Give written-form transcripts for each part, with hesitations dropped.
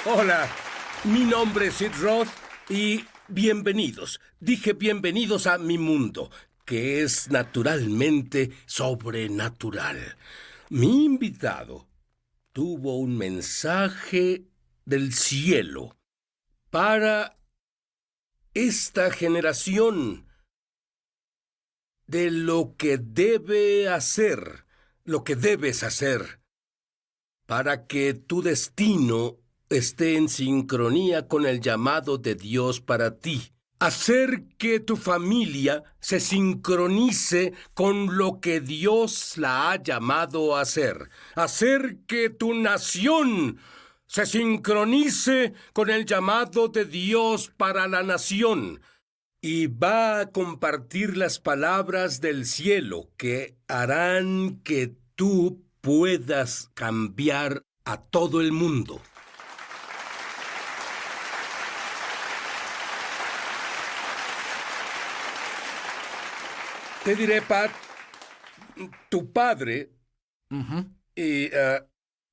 Hola, mi nombre es Sid Roth y bienvenidos. Dije bienvenidos a mi mundo, que es naturalmente sobrenatural. Mi invitado tuvo un mensaje del cielo para esta generación de lo que debe hacer, lo que debes hacer, para que tu destino esté en sincronía con el llamado de Dios para ti. Hacer que tu familia se sincronice con lo que Dios la ha llamado a hacer. Hacer que tu nación se sincronice con el llamado de Dios para la nación. Y va a compartir las palabras del cielo que harán que tú puedas cambiar a todo el mundo. Te diré, Pat, tu padre y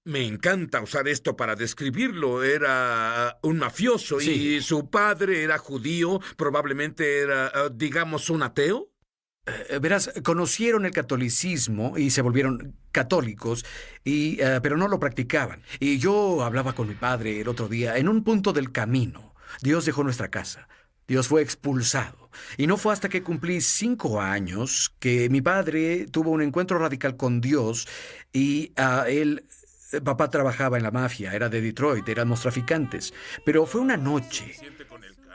Me encanta usar esto para describirlo. Era un mafioso Sí. y su padre era judío, probablemente era, digamos, un ateo. Verás, conocieron el catolicismo y se volvieron católicos, pero no lo practicaban. Y yo hablaba con mi padre el otro día. En un punto del camino, Dios dejó nuestra casa. Dios fue expulsado. Y no fue hasta que cumplí 5 años que mi padre tuvo un encuentro radical con Dios y papá trabajaba en la mafia, era de Detroit, éramos traficantes. Pero fue una noche.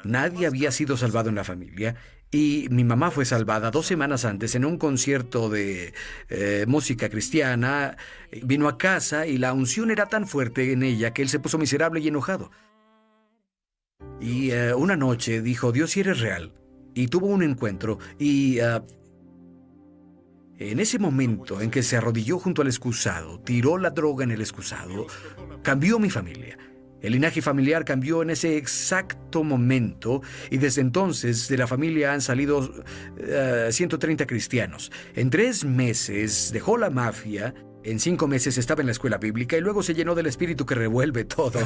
Nadie había sido salvado en la familia y mi mamá fue salvada 2 semanas antes en un concierto de música cristiana. Vino a casa y la unción era tan fuerte en ella que él se puso miserable y enojado. Y una noche dijo, Dios, si eres real. Y tuvo un encuentro y en ese momento en que se arrodilló junto al excusado, tiró la droga en el excusado, cambió mi familia. El linaje familiar cambió en ese exacto momento y desde entonces de la familia han salido 130 cristianos. En 3 meses dejó la mafia, en 5 meses estaba en la escuela bíblica y luego se llenó del espíritu que revuelve todo.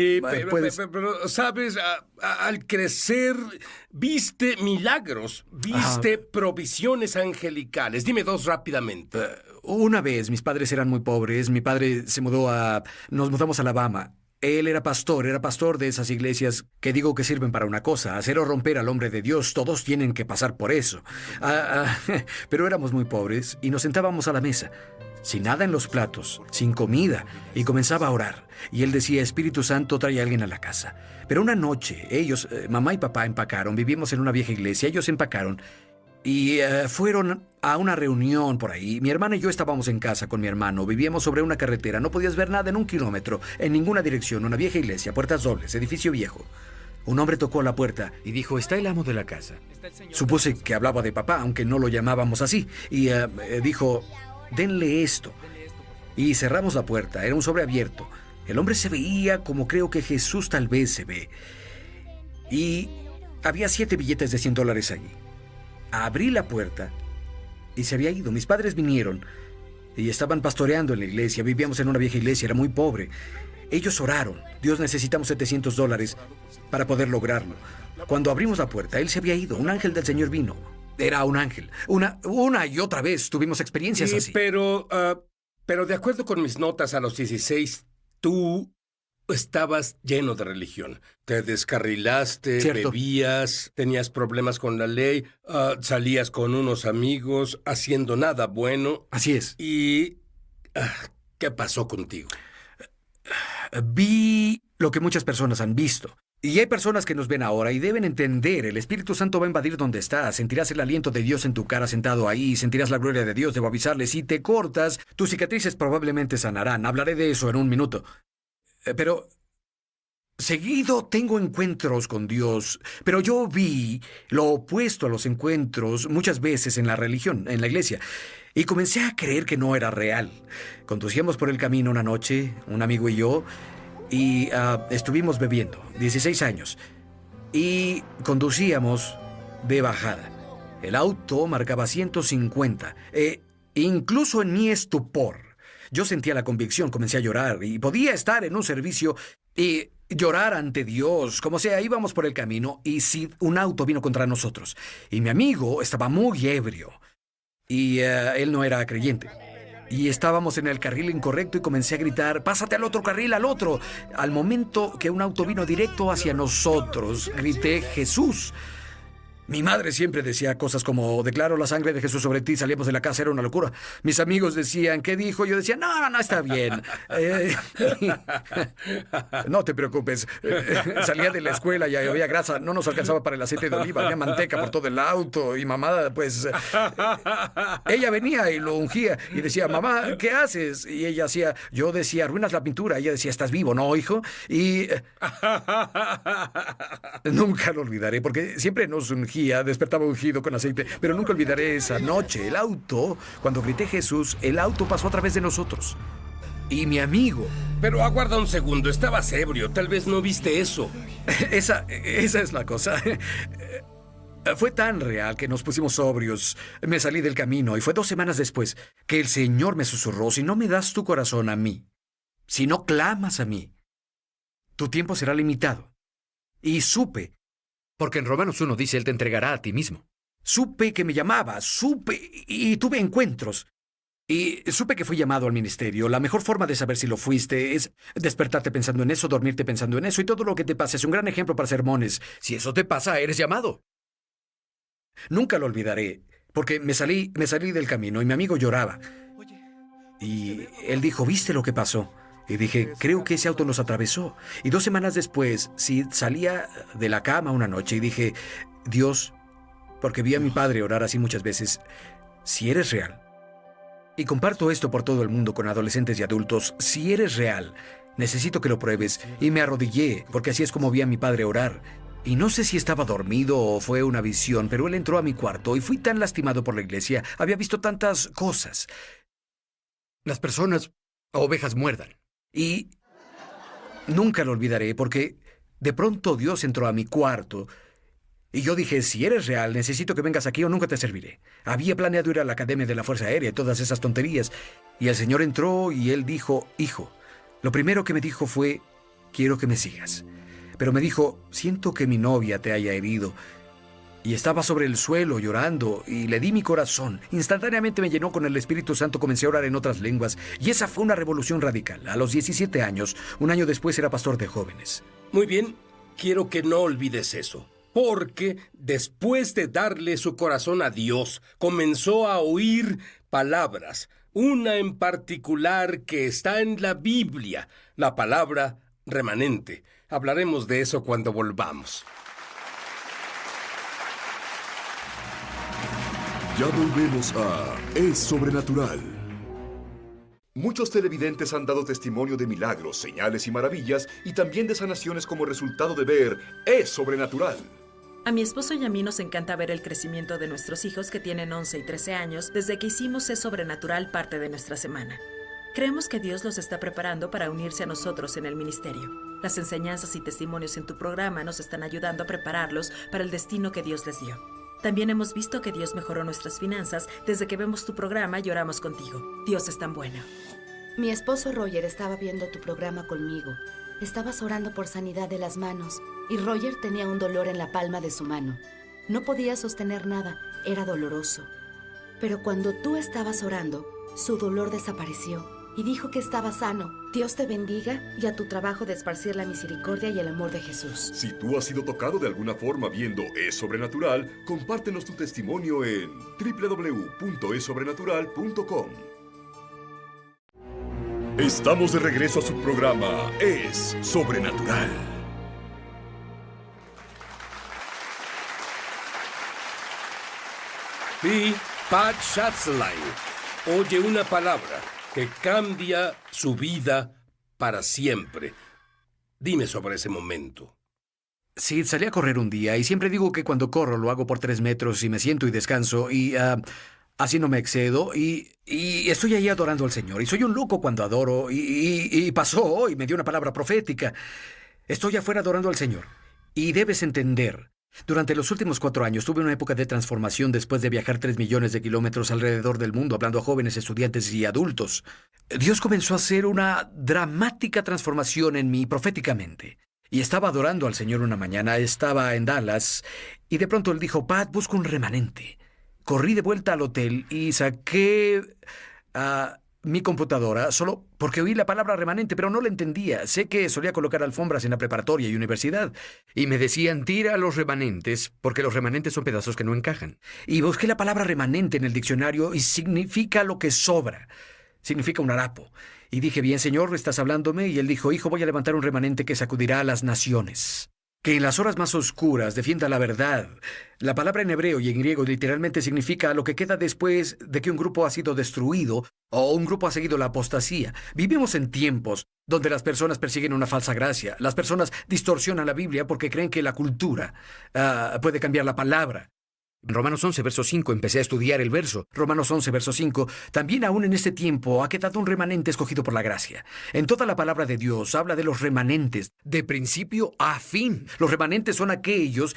Pero, ¿sabes? Al crecer, viste milagros, viste provisiones angelicales. Dime 2 rápidamente. Una vez mis padres eran muy pobres, mi padre nos mudamos a Alabama. Él era pastor de esas iglesias que digo que sirven para una cosa, hacer o romper al hombre de Dios. Todos tienen que pasar por eso. Pero éramos muy pobres y nos sentábamos a la mesa, sin nada en los platos, sin comida, y comenzaba a orar. Y él decía, Espíritu Santo, trae a alguien a la casa. Pero una noche, ellos, mamá y papá empacaron, vivimos en una vieja iglesia, ellos empacaron, y fueron a una reunión por ahí. Mi hermana y yo estábamos en casa con mi hermano. Vivíamos sobre una carretera. No podías ver nada en 1 kilómetro, en ninguna dirección. Una vieja iglesia, puertas dobles, edificio viejo. Un hombre tocó a la puerta y dijo, está el amo de la casa. Supuse que hablaba de papá, aunque no lo llamábamos así. Y dijo, denle esto. Y cerramos la puerta. Era un sobre abierto. El hombre se veía como creo que Jesús tal vez se ve. Y había 7 billetes de $100 allí. Abrí la puerta y se había ido. Mis padres vinieron y estaban pastoreando en la iglesia. Vivíamos en una vieja iglesia, era muy pobre. Ellos oraron. Dios, necesitamos $700 para poder lograrlo. Cuando abrimos la puerta, él se había ido. Un ángel del Señor vino. Era un ángel. Una y otra vez tuvimos experiencias así. Pero de acuerdo con mis notas a los 16, tú estabas lleno de religión. Te descarrilaste, Cierto. bebías, tenías problemas con la ley, salías con unos amigos, haciendo nada bueno. Así es. ¿Y qué pasó contigo? Vi lo que muchas personas han visto. Y hay personas que nos ven ahora y deben entender, el Espíritu Santo va a invadir donde estás, sentirás el aliento de Dios en tu cara sentado ahí, sentirás la gloria de Dios, debo avisarles, si te cortas, tus cicatrices probablemente sanarán, hablaré de eso en un minuto. Pero seguido tengo encuentros con Dios, pero yo vi lo opuesto a los encuentros muchas veces en la religión, en la iglesia, y comencé a creer que no era real. Conducíamos por el camino una noche, un amigo y yo, y estuvimos bebiendo, 16 años, y conducíamos de bajada. El auto marcaba 150, incluso en mi estupor. Yo sentía la convicción, comencé a llorar y podía estar en un servicio y llorar ante Dios. Como sea, íbamos por el camino y Sid, un auto vino contra nosotros. Y mi amigo estaba muy ebrio y él no era creyente. Y estábamos en el carril incorrecto y comencé a gritar, «¡Pásate al otro carril, al otro!». Al momento que un auto vino directo hacia nosotros, grité, «¡Jesús!». Mi madre siempre decía cosas como, «Declaro la sangre de Jesús sobre ti», salimos de la casa, era una locura. Mis amigos decían, «¿Qué dijo?». Yo decía, no, está bien. No te preocupes. Salía de la escuela y había grasa, no nos alcanzaba para el aceite de oliva, había manteca por todo el auto y mamá, pues, ella venía y lo ungía y decía, «Mamá, ¿qué haces?». Y ella hacía, yo decía, «Arruinas la pintura». Ella decía, «¿Estás vivo, no, hijo?». Y nunca lo olvidaré porque siempre nos ungía. Despertaba ungido con aceite, pero nunca olvidaré esa noche. El auto, cuando grité Jesús, el auto pasó a través de nosotros. Y mi amigo... Pero aguarda un segundo, estabas ebrio, tal vez no viste eso. Esa es la cosa. Fue tan real que nos pusimos sobrios. Me salí del camino y fue 2 semanas después que el Señor me susurró, «Si no me das tu corazón a mí, si no clamas a mí, tu tiempo será limitado». Y supe, porque en Romanos 1 dice, Él te entregará a ti mismo. Supe que me llamaba, supe y tuve encuentros. Y supe que fui llamado al ministerio. La mejor forma de saber si lo fuiste es despertarte pensando en eso, dormirte pensando en eso, y todo lo que te pasa es un gran ejemplo para sermones. Si eso te pasa, eres llamado. Nunca lo olvidaré, porque me salí del camino y mi amigo lloraba. Y él dijo, ¿viste lo que pasó? Y dije, creo que ese auto nos atravesó. Y 2 semanas después, Sid salía de la cama una noche y dije, Dios, porque vi a mi padre orar así muchas veces, si eres real. Y comparto esto por todo el mundo con adolescentes y adultos, si eres real, necesito que lo pruebes. Y me arrodillé, porque así es como vi a mi padre orar. Y no sé si estaba dormido o fue una visión, pero él entró a mi cuarto y fui tan lastimado por la iglesia. Había visto tantas cosas. Las personas, ovejas muerdan. Y nunca lo olvidaré porque de pronto Dios entró a mi cuarto y yo dije, si eres real, necesito que vengas aquí o nunca te serviré. Había planeado ir a la Academia de la Fuerza Aérea y todas esas tonterías. Y el Señor entró y Él dijo, hijo, lo primero que me dijo fue, quiero que me sigas. Pero me dijo, siento que mi novia te haya herido. Y estaba sobre el suelo llorando y le di mi corazón. Instantáneamente me llenó con el Espíritu Santo, comencé a orar en otras lenguas y esa fue una revolución radical. A los 17 años, un año después era pastor de jóvenes. Muy bien, quiero que no olvides eso, porque después de darle su corazón a Dios, comenzó a oír palabras, una en particular que está en la Biblia, la palabra remanente. Hablaremos de eso cuando volvamos. Ya volvemos a Es Sobrenatural. Muchos televidentes han dado testimonio de milagros, señales y maravillas, y también de sanaciones como resultado de ver Es Sobrenatural. A mi esposo y a mí nos encanta ver el crecimiento de nuestros hijos que tienen 11 y 13 años desde que hicimos Es Sobrenatural parte de nuestra semana. Creemos que Dios los está preparando para unirse a nosotros en el ministerio. Las enseñanzas y testimonios en tu programa nos están ayudando a prepararlos para el destino que Dios les dio. También hemos visto que Dios mejoró nuestras finanzas desde que vemos tu programa y oramos contigo. Dios es tan bueno. Mi esposo Roger estaba viendo tu programa conmigo. Estabas orando por sanidad de las manos y Roger tenía un dolor en la palma de su mano. No podía sostener nada, era doloroso. Pero cuando tú estabas orando, su dolor desapareció y dijo que estaba sano. Dios te bendiga y a tu trabajo de esparcir la misericordia y el amor de Jesús. Si tú has sido tocado de alguna forma viendo Es Sobrenatural, compártenos tu testimonio en www.esobrenatural.com. Estamos de regreso a su programa Es Sobrenatural. Y Pat Schatzline oye una palabra que cambia su vida para siempre. Dime sobre ese momento. Sí, salí a correr un día y siempre digo que cuando corro lo hago por 3 metros y me siento y descanso y así no me excedo y estoy ahí adorando al Señor. Y soy un loco cuando adoro y pasó y me dio una palabra profética. Estoy afuera adorando al Señor y debes entender Durante los últimos 4 años tuve una época de transformación después de viajar 3 millones de kilómetros alrededor del mundo hablando a jóvenes, estudiantes y adultos. Dios comenzó a hacer una dramática transformación en mí proféticamente. Y estaba adorando al Señor una mañana, estaba en Dallas, y de pronto Él dijo, Pat, busca un remanente. Corrí de vuelta al hotel y saqué mi computadora solo porque oí la palabra remanente, pero no la entendía. Sé que solía colocar alfombras en la preparatoria y universidad. Y me decían, tira los remanentes, porque los remanentes son pedazos que no encajan. Y busqué la palabra remanente en el diccionario y significa lo que sobra. Significa un harapo. Y dije, bien, Señor, ¿estás hablándome? Y Él dijo, hijo, voy a levantar un remanente que sacudirá a las naciones. Que en las horas más oscuras defienda la verdad. La palabra en hebreo y en griego literalmente significa lo que queda después de que un grupo ha sido destruido o un grupo ha seguido la apostasía. Vivimos en tiempos donde las personas persiguen una falsa gracia. Las personas distorsionan la Biblia porque creen que la cultura puede cambiar la palabra. Romanos 11, verso 5, empecé a estudiar el verso. Romanos 11, verso 5. También aún en este tiempo ha quedado un remanente escogido por la gracia. En toda la palabra de Dios habla de los remanentes, de principio a fin. Los remanentes son aquellos...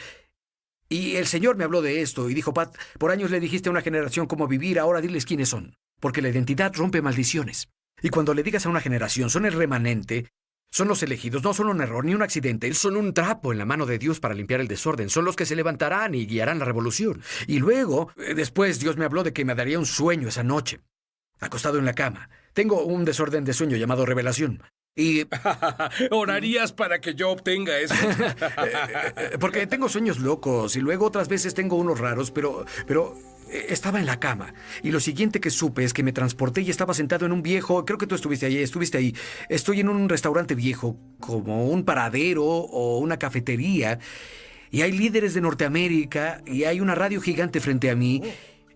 Y el Señor me habló de esto y dijo, Pat, por años le dijiste a una generación cómo vivir, ahora diles quiénes son. Porque la identidad rompe maldiciones. Y cuando le digas a una generación, son el remanente, son los elegidos, no son un error ni un accidente. Son un trapo en la mano de Dios para limpiar el desorden. Son los que se levantarán y guiarán la revolución. Y luego, después, Dios me habló de que me daría un sueño esa noche, acostado en la cama. Tengo un desorden de sueño llamado revelación. Y... ¿Orarías para que yo obtenga eso? Porque tengo sueños locos y luego otras veces tengo unos raros, pero estaba en la cama. Y lo siguiente que supe es que me transporté y estaba sentado en un viejo... Creo que tú estuviste ahí. Estoy en un restaurante viejo, como un paradero o una cafetería. Y hay líderes de Norteamérica y hay una radio gigante frente a mí.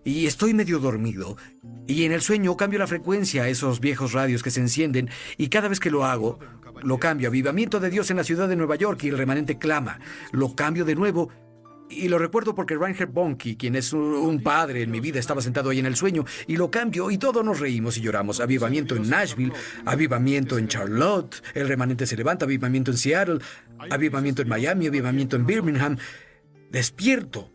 Y estoy medio dormido. Y en el sueño cambio la frecuencia a esos viejos radios que se encienden. Y cada vez que lo hago, lo cambio. Avivamiento de Dios en la ciudad de Nueva York y el remanente clama. Lo cambio de nuevo. Y lo recuerdo porque Reinhard Bonnke, quien es un padre en mi vida, estaba sentado ahí en el sueño. Y lo cambio y todos nos reímos y lloramos. Avivamiento en Nashville, avivamiento en Charlotte. El remanente se levanta. Avivamiento en Seattle. Avivamiento en Miami. Avivamiento en Birmingham. Despierto.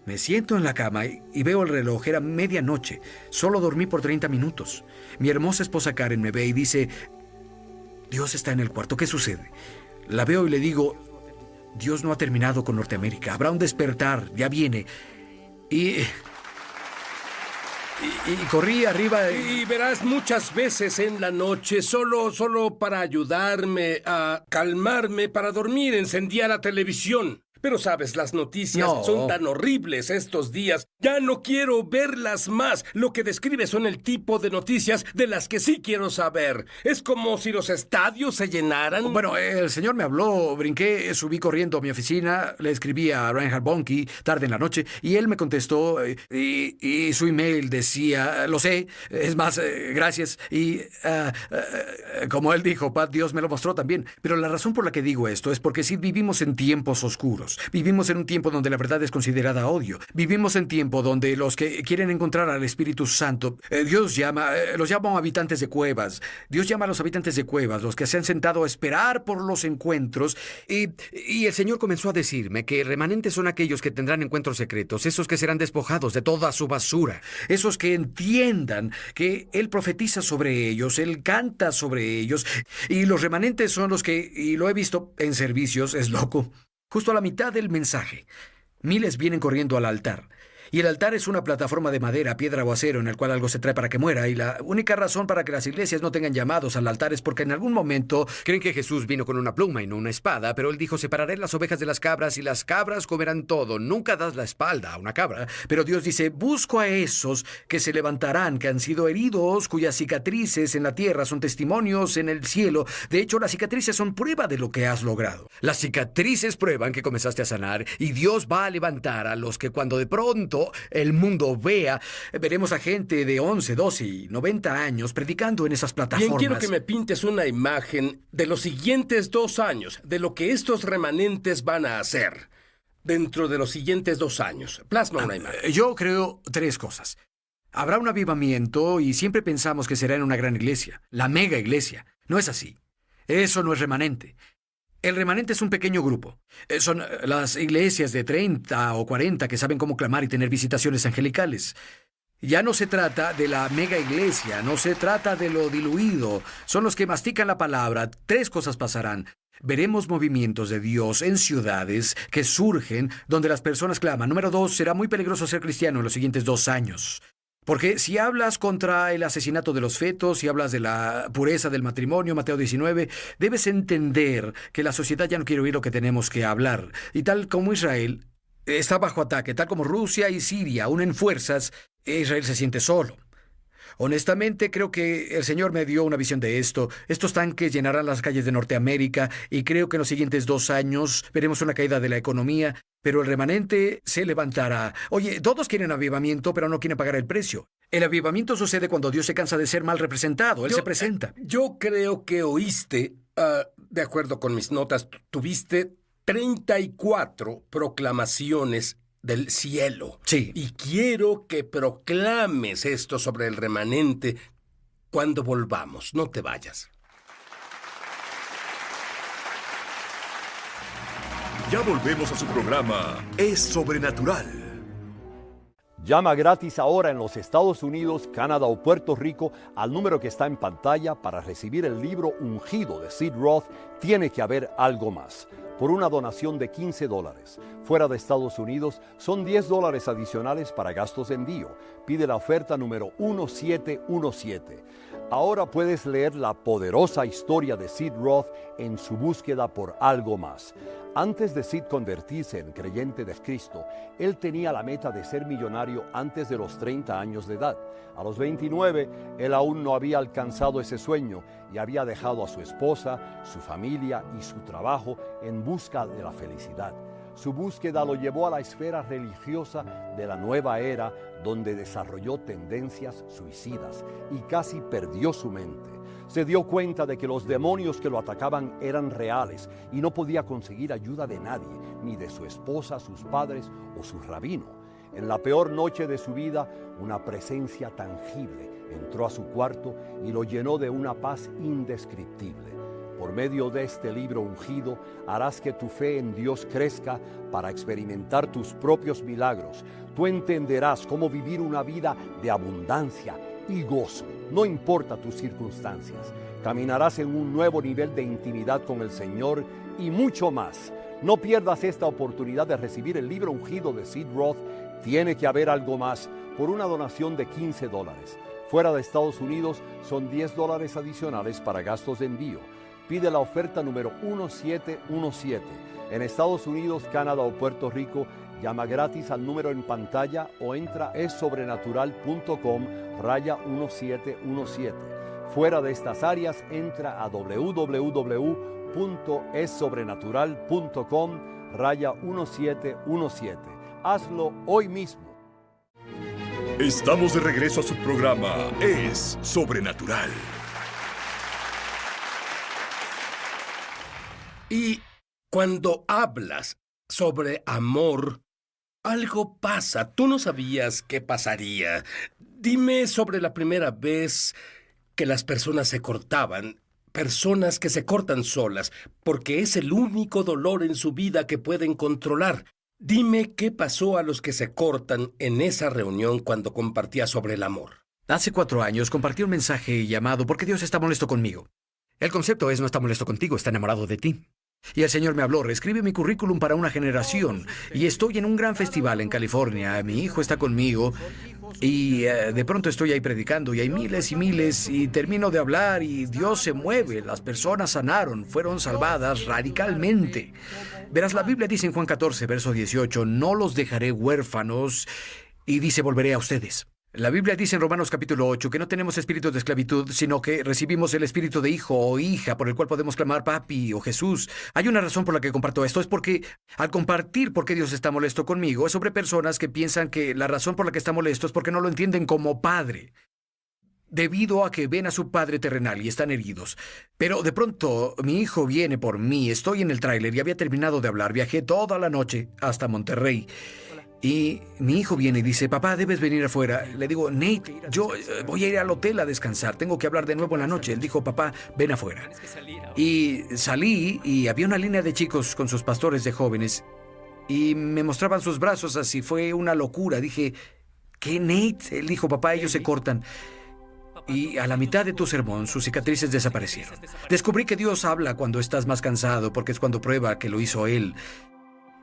Me siento en la cama y veo el reloj. Era medianoche. Solo dormí por 30 minutos. Mi hermosa esposa Karen me ve y dice, Dios está en el cuarto. ¿Qué sucede? La veo y le digo, Dios no ha terminado con Norteamérica. Habrá un despertar. Ya viene. Y corrí arriba. Y verás, muchas veces en la noche, solo para ayudarme a calmarme, para dormir, encendía la televisión. Pero sabes, las noticias son tan horribles estos días. Ya no quiero verlas más. Lo que describe son el tipo de noticias de las que sí quiero saber. Es como si los estadios se llenaran. Bueno, el Señor me habló, brinqué, subí corriendo a mi oficina, le escribí a Reinhard Bonnke tarde en la noche y él me contestó y su email decía, lo sé, es más, gracias. Y como él dijo, Pat, Dios me lo mostró también. Pero la razón por la que digo esto es porque sí vivimos en tiempos oscuros. Vivimos en un tiempo donde la verdad es considerada odio. Vivimos en tiempo donde los que quieren encontrar al Espíritu Santo, Dios los llama habitantes de cuevas. Dios llama a los habitantes de cuevas, los que se han sentado a esperar por los encuentros. Y el Señor comenzó a decirme que remanentes son aquellos que tendrán encuentros secretos, esos que serán despojados de toda su basura. Esos que entiendan que Él profetiza sobre ellos, Él canta sobre ellos. Y los remanentes son los que, y lo he visto en servicios, es loco, justo a la mitad del mensaje, miles vienen corriendo al altar. Y el altar es una plataforma de madera, piedra o acero en el cual algo se trae para que muera. Y la única razón para que las iglesias no tengan llamados al altar es porque en algún momento creen que Jesús vino con una pluma y no una espada, pero él dijo, separaré las ovejas de las cabras y las cabras comerán todo. Nunca das la espalda a una cabra. Pero Dios dice, busco a esos que se levantarán, que han sido heridos, cuyas cicatrices en la tierra son testimonios en el cielo. De hecho, las cicatrices son prueba de lo que has logrado. Las cicatrices prueban que comenzaste a sanar y Dios va a levantar a los que cuando de pronto el mundo vea. Veremos a gente de 11, 12 y 90 años predicando en esas plataformas. Bien, quiero que me pintes una imagen de los siguientes 2 años, de lo que estos remanentes van a hacer dentro de los siguientes 2 años. Plasma una imagen. Yo creo 3 cosas. Habrá un avivamiento y siempre pensamos que será en una gran iglesia, la mega iglesia. No es así. Eso no es remanente. El remanente es un pequeño grupo. Son las iglesias de 30 o 40 que saben cómo clamar y tener visitaciones angelicales. Ya no se trata de la mega iglesia, no se trata de lo diluido. Son los que mastican la palabra. 3 cosas pasarán. Veremos movimientos de Dios en ciudades que surgen donde las personas claman. Número 2, será muy peligroso ser cristiano en los siguientes 2 años. Porque si hablas contra el asesinato de los fetos, si hablas de la pureza del matrimonio, Mateo 19, debes entender que la sociedad ya no quiere oír lo que tenemos que hablar. Y tal como Israel está bajo ataque, tal como Rusia y Siria unen fuerzas, Israel se siente solo. Honestamente, creo que el Señor me dio una visión de esto. Estos tanques llenarán las calles de Norteamérica y creo que en los siguientes 2 años veremos una caída de la economía, pero el remanente se levantará. Oye, todos quieren avivamiento, pero no quieren pagar el precio. El avivamiento sucede cuando Dios se cansa de ser mal representado. Él se presenta. Yo creo que oíste, de acuerdo con mis notas, tuviste 34 proclamaciones del cielo. Sí. Y quiero que proclames esto sobre el remanente cuando volvamos. No te vayas. Ya volvemos a su programa Es Sobrenatural. Llama gratis ahora en los Estados Unidos, Canadá o Puerto Rico al número que está en pantalla para recibir el libro Ungido de Sid Roth. Tiene que haber algo más. Por una donación de $15. Fuera de Estados Unidos son $10 adicionales para gastos de envío. Pide la oferta número 1717. Ahora puedes leer la poderosa historia de Sid Roth en su búsqueda por algo más. Antes de Sid convertirse en creyente de Cristo, él tenía la meta de ser millonario antes de los 30 años de edad. A los 29, él aún no había alcanzado ese sueño y había dejado a su esposa, su familia y su trabajo en busca de la felicidad. Su búsqueda lo llevó a la esfera religiosa de la nueva era, donde desarrolló tendencias suicidas y casi perdió su mente. Se dio cuenta de que los demonios que lo atacaban eran reales y no podía conseguir ayuda de nadie, ni de su esposa, sus padres o su rabino. En la peor noche de su vida, una presencia tangible entró a su cuarto y lo llenó de una paz indescriptible. Por medio de este libro ungido, harás que tu fe en Dios crezca para experimentar tus propios milagros. Tú entenderás cómo vivir una vida de abundancia y gozo, no importa tus circunstancias. Caminarás en un nuevo nivel de intimidad con el Señor y mucho más. No pierdas esta oportunidad de recibir el libro ungido de Sid Roth. Tiene que haber algo más por una donación de $15. Fuera de Estados Unidos son $10 adicionales para gastos de envío. Pide la oferta número 1717. En Estados Unidos, Canadá o Puerto Rico, llama gratis al número en pantalla o entra a esobrenatural.com/1717. Fuera de estas áreas, entra a www.esobrenatural.com/1717. Hazlo hoy mismo. Estamos de regreso a su programa Es Sobrenatural. Y cuando hablas sobre amor, algo pasa. Tú no sabías qué pasaría. Dime sobre la primera vez que las personas se cortaban. Personas que se cortan solas, porque es el único dolor en su vida que pueden controlar. Dime qué pasó a los que se cortan en esa reunión cuando compartía sobre el amor. Hace 4 años compartí un mensaje llamado ¿Por qué Dios está molesto conmigo? El concepto es no está molesto contigo, está enamorado de ti. Y el Señor me habló, reescribe mi currículum para una generación. Y estoy en un gran festival en California. Mi hijo está conmigo. Y de pronto estoy ahí predicando y hay miles y miles y termino de hablar y Dios se mueve. Las personas sanaron, fueron salvadas radicalmente. Verás, la Biblia dice en Juan 14, verso 18, no los dejaré huérfanos y dice volveré a ustedes. La Biblia dice en Romanos capítulo 8 que no tenemos espíritu de esclavitud, sino que recibimos el espíritu de hijo o hija por el cual podemos clamar papi o Jesús. Hay una razón por la que comparto esto, es porque al compartir por qué Dios está molesto conmigo, es sobre personas que piensan que la razón por la que está molesto es porque no lo entienden como padre, debido a que ven a su padre terrenal y están heridos. Pero de pronto mi hijo viene por mí, estoy en el tráiler y había terminado de hablar, viajé toda la noche hasta Monterrey. Y mi hijo viene y dice, papá, debes venir afuera. Le digo, Nate, yo voy a ir al hotel a descansar. Tengo que hablar de nuevo en la noche. Él dijo, papá, ven afuera. Y salí y había una línea de chicos con sus pastores de jóvenes. Y me mostraban sus brazos así. Fue una locura. Dije, ¿qué, Nate? Él dijo, papá, ellos se cortan. Y a la mitad de tu sermón, sus cicatrices desaparecieron. Descubrí que Dios habla cuando estás más cansado, porque es cuando prueba que lo hizo Él.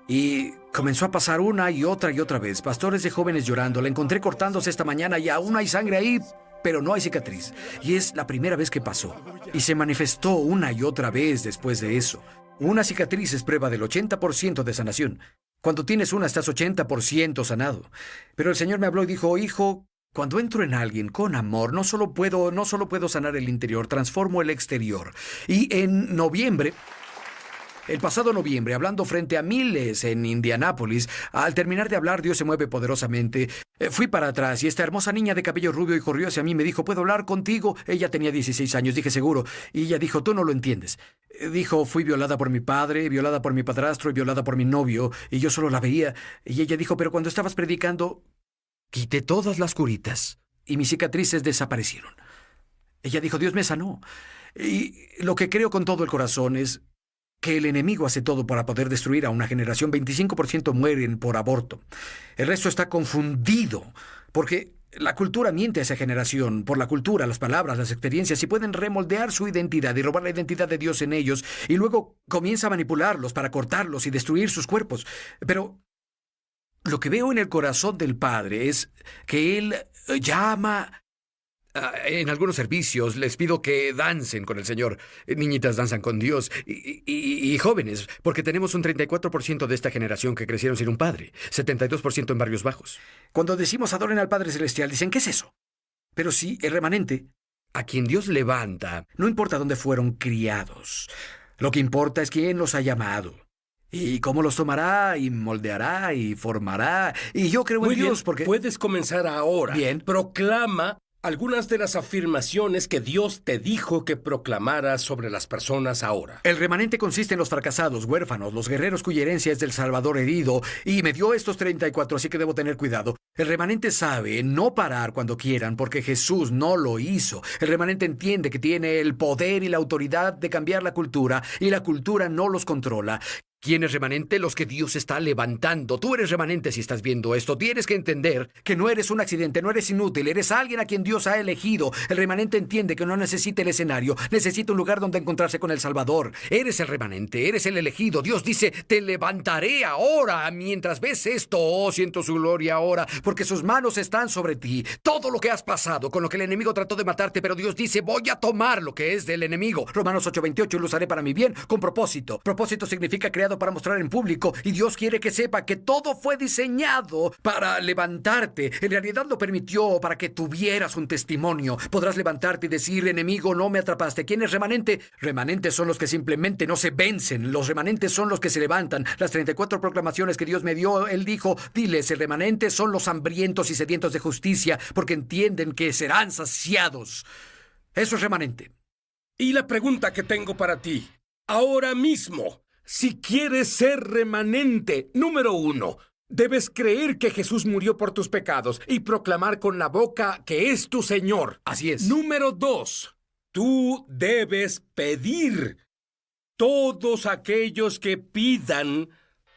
Y comenzó a pasar una y otra vez. Pastores de jóvenes llorando. La encontré cortándose esta mañana y aún hay sangre ahí, pero no hay cicatriz. Y es la primera vez que pasó. Y se manifestó una y otra vez después de eso. Una cicatriz es prueba del 80% de sanación. Cuando tienes una, estás 80% sanado. Pero el Señor me habló y dijo, hijo, cuando entro en alguien con amor, no solo puedo sanar el interior, transformo el exterior. Y en noviembre... El pasado noviembre, hablando frente a miles en Indianápolis, al terminar de hablar, Dios se mueve poderosamente. Fui para atrás y esta hermosa niña de cabello rubio y corrió hacia mí. Me dijo, ¿puedo hablar contigo? Ella tenía 16 años. Dije, seguro. Y ella dijo, tú no lo entiendes. Dijo, fui violada por mi padre, violada por mi padrastro y violada por mi novio. Y yo solo la veía. Y ella dijo, pero cuando estabas predicando, quité todas las curitas y mis cicatrices desaparecieron. Ella dijo, Dios me sanó. Y lo que creo con todo el corazón es que el enemigo hace todo para poder destruir a una generación. 25% mueren por aborto. El resto está confundido, porque la cultura miente a esa generación. Por la cultura, las palabras, las experiencias, y pueden remoldear su identidad y robar la identidad de Dios en ellos, y luego comienza a manipularlos para cortarlos y destruir sus cuerpos. Pero lo que veo en el corazón del Padre es que Él llama... En algunos servicios les pido que dancen con el Señor. Niñitas danzan con Dios y jóvenes, porque tenemos un 34% de esta generación que crecieron sin un padre, 72% en barrios bajos. Cuando decimos adoren al Padre Celestial, dicen, ¿qué es eso? Pero sí, el remanente, a quien Dios levanta, no importa dónde fueron criados. Lo que importa es quién los ha llamado. Y cómo los tomará, y moldeará, y formará. Y yo creo en Dios porque... Puedes comenzar ahora. Bien. Proclama algunas de las afirmaciones que Dios te dijo que proclamaras sobre las personas ahora. El remanente consiste en los fracasados, huérfanos, los guerreros cuya herencia es del Salvador herido, y me dio estos 34, así que debo tener cuidado. El remanente sabe no parar cuando quieran, porque Jesús no lo hizo. El remanente entiende que tiene el poder y la autoridad de cambiar la cultura, y la cultura no los controla. ¿Quién es remanente? Los que Dios está levantando. Tú eres remanente si estás viendo esto. Tienes que entender que no eres un accidente, no eres inútil, eres alguien a quien Dios ha elegido. El remanente entiende que no necesita el escenario, necesita un lugar donde encontrarse con el Salvador. Eres el remanente, eres el elegido. Dios dice, te levantaré ahora. Mientras ves esto, oh, siento su gloria ahora, porque sus manos están sobre ti. Todo lo que has pasado, con lo que el enemigo trató de matarte, pero Dios dice, voy a tomar lo que es del enemigo. Romanos 8:28, lo usaré para mi bien, con propósito. Propósito significa creado para mostrar en público, y Dios quiere que sepa que todo fue diseñado para levantarte. En realidad lo permitió para que tuvieras un testimonio. Podrás levantarte y decir, enemigo, no me atrapaste. ¿Quién es remanente? Remanentes son los que simplemente no se vencen. Los remanentes son los que se levantan. Las 34 proclamaciones que Dios me dio, Él dijo, diles, el remanente son los hambrientos y sedientos de justicia, porque entienden que serán saciados. Eso es remanente. Y la pregunta que tengo para ti, ahora mismo, si quieres ser remanente, número 1, debes creer que Jesús murió por tus pecados y proclamar con la boca que es tu Señor. Así es. Número 2, tú debes pedir. Todos aquellos que pidan,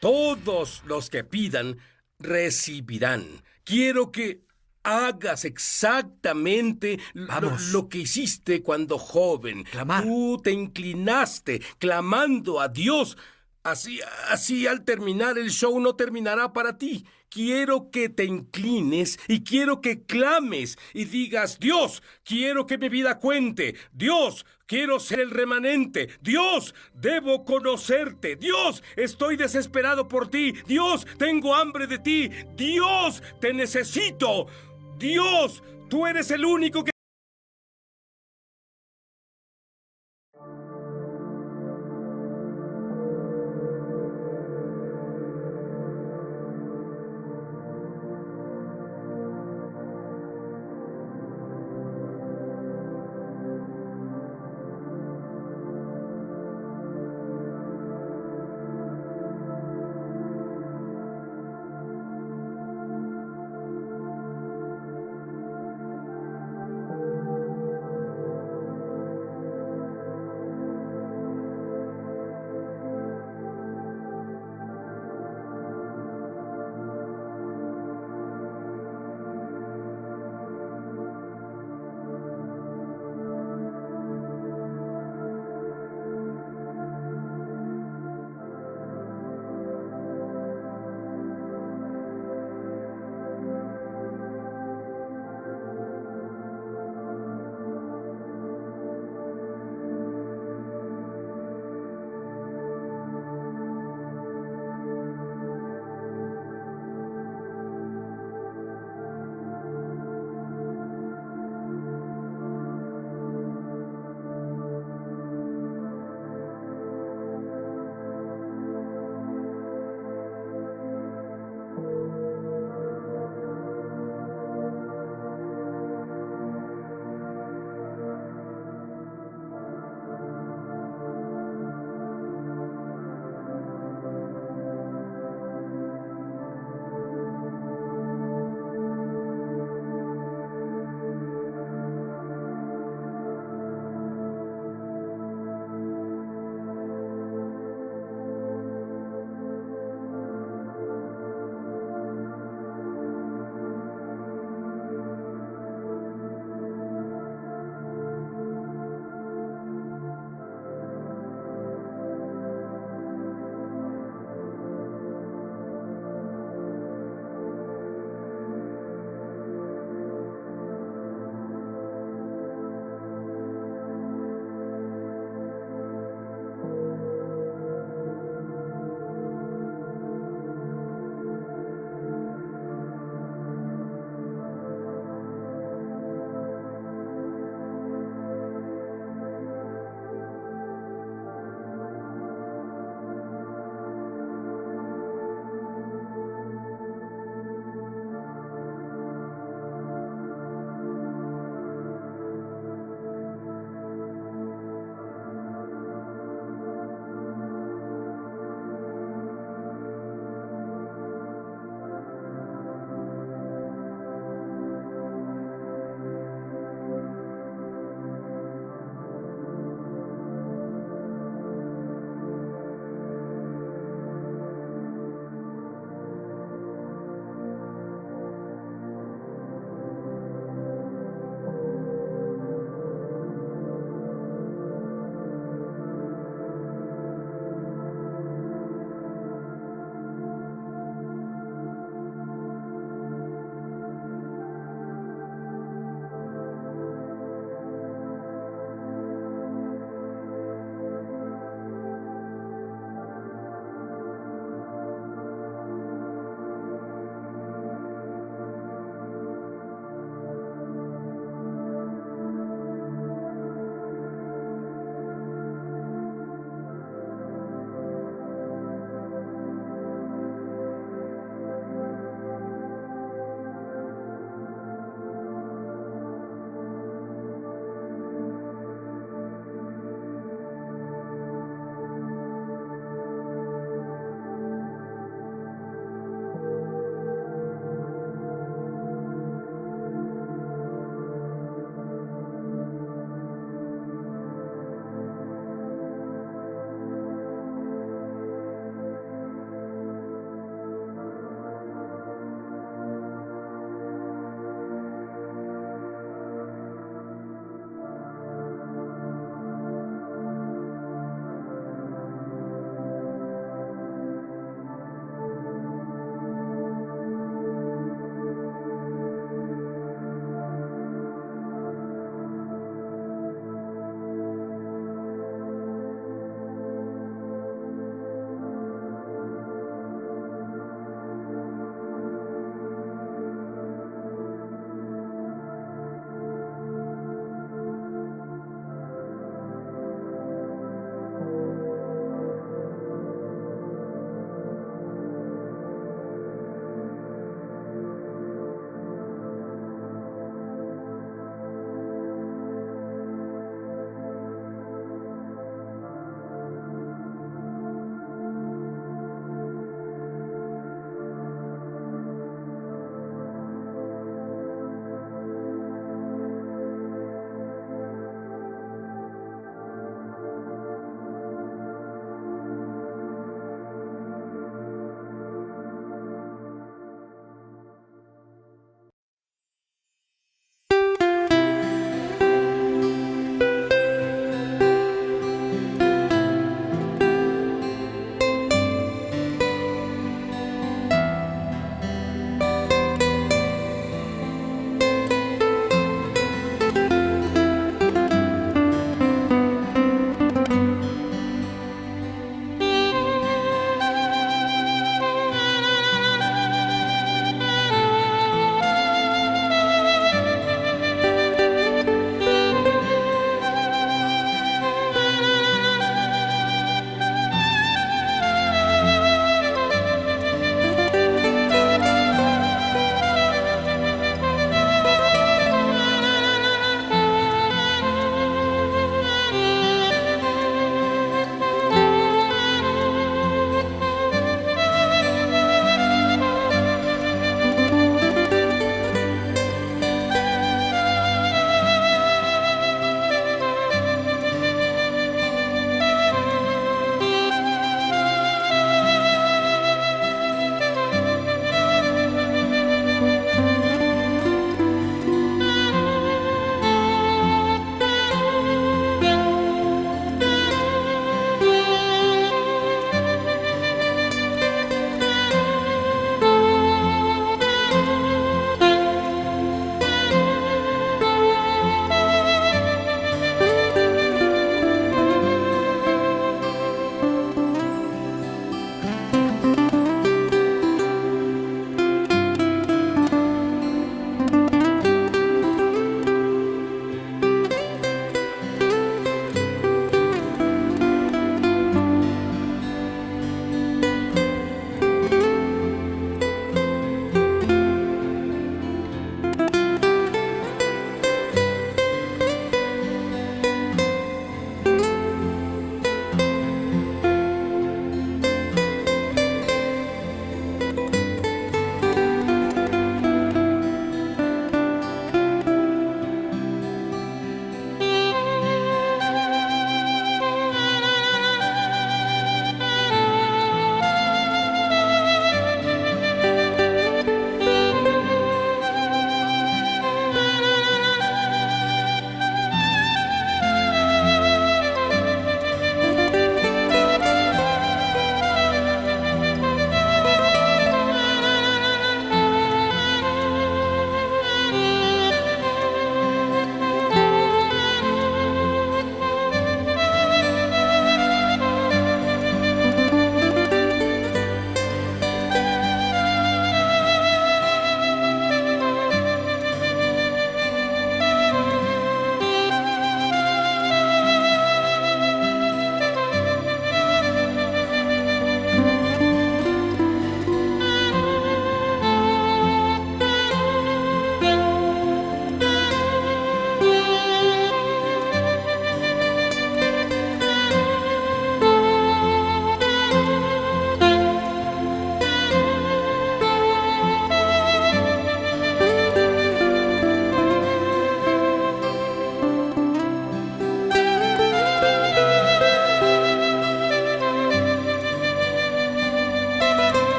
todos los que pidan, recibirán. Quiero que hagas exactamente lo que hiciste cuando joven. Clamar. Tú te inclinaste clamando a Dios. Así al terminar el show no terminará para ti. Quiero que te inclines y quiero que clames y digas, Dios, quiero que mi vida cuente. Dios, quiero ser el remanente. Dios, debo conocerte. Dios, estoy desesperado por ti. Dios, tengo hambre de ti. Dios, te necesito. Dios, tú eres el único que